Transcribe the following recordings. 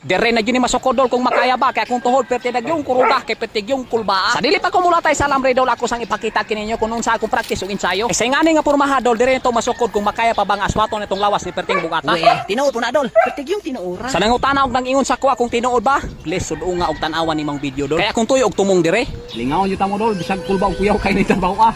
Dire na gyud ni masukod dol kung makaya ba kay akong tuhod perti nagyong kuruga kay perti yung kulbaa. Sa dili pa ko mulatay sa alambre dol ako sang ipakita kininyo kung unsa akong practice ug ensayo. Kasi ngani nga pormaha dol dire to masukod kung makaya pa bang aswato nitong lawas ni perting bugata. Uy, tinuod po na dol. Pertig yung tinuura. Sa nangutana og nang ingon sa kuha kung tinuod ba? Please sud-o nga og tan-awan nimong video dol. Kaya akong tuyo og tumong dire. Lingaw yo tamo dol bisag kulba og kuyaw kay ni trabaho ka.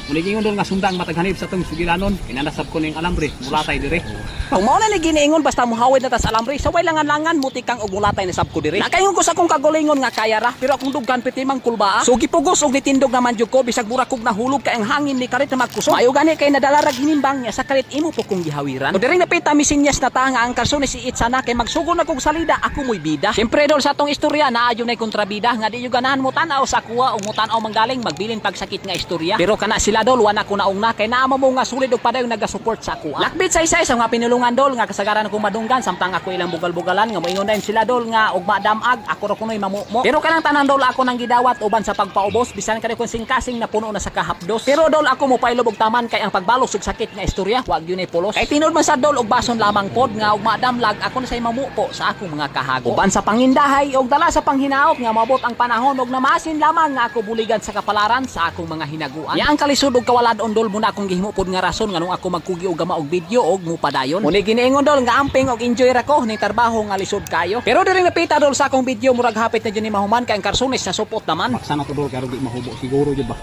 Muling ingon dol nga sundang mataghanip sa tong sugilanon. Kinanasab ko ning alambre, mulatay dire. Kung mao na ni giniingon basta muhawid na ta sa alambre, saway langan-langan mutikang og mulatay na sab ko dire. Nakaingon ko sa akong kagulingon nga kaya ra, pero akong duggan piti mang kulbaa. So gipugos og nitindog naman jud ko bisag mura kog nahulog kay ang hangin ni karit na magkusog. Mayo gani kay nadalarag hinimbang niya sa karit imo po kong gihawiran. O dire napita misinyas na ta nga ang karson ni si Itsa na kay magsugod na kog salida ako moy bida. Syempre dol sa atong istorya naayo nay kontrabida nga di yo ganahan mo tan-aw sa kuha o mo tan-aw manggaling magbilin pagsakit nga istorya. Pero kana sila dol wala ko naong na kay naamo mo nga sulid og padayon nagasupport sa kuha. Lakbit sa isa sa mga pinulungan dol nga kasagaran akong madunggan samtang ako ilang bugal-bugalan nga moingon din sila dol nga og madamag ako ra kunoy mamumo. Pero kanang tanan dol ako nang gidawat uban sa pagpaubos bisan kani kun singkasing na puno na sa kahapdos. Pero dol ako mo pailob og taman kay ang pagbalos og sakit nga istorya wag yun ay pulos. Kay tinod man sa dol og bason lamang pod nga og madamlag ako na say mamupo sa akong mga kahago. Uban sa pangindahay og dala sa panghinaot nga mabot ang panahon og namasin lamang nga ako buligan sa kapalaran sa akong mga hinaguan. Ya ang kalisod og kawaladon dol muna akong gihimo pod nga rason nganong ako magkugi og gama og video og mupadayon. Muni giniingon dol nga amping og enjoy ra ko ning trabaho nga lisod kayo. Pero diri napita dol sa akong video murag hapit na jud ni mahuman kay ang karsones na supot naman. Sana to dol kay di mahubo siguro jud ba.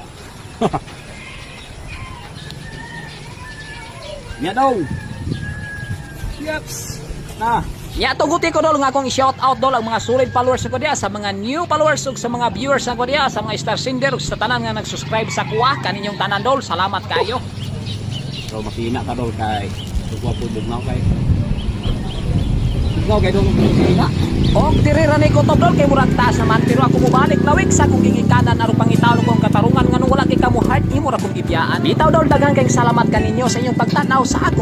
Nya daw. Yaps. Na. Nya tuguti ko dol nga akong i-shout out dol ang mga solid followers ko diya sa mga new followers ug sa mga viewers ko diya sa mga star sender ug sa tanan nga nag-subscribe sa kuha kaninyong tanan dol. Salamat kayo. So makina ka dol kay suwa po dugnaw kay. Dugnaw kay dol makina. Og diri ra ni ko to dol kay murag taas naman pero ako mobalik lawig sa akong gigikanan aron pangitaw kong katarungan nganong wala kay kamo hard imo ra kong gibiyaan. Bitaw dol daghan kay salamat kaninyo sa inyong pagtanaw sa akong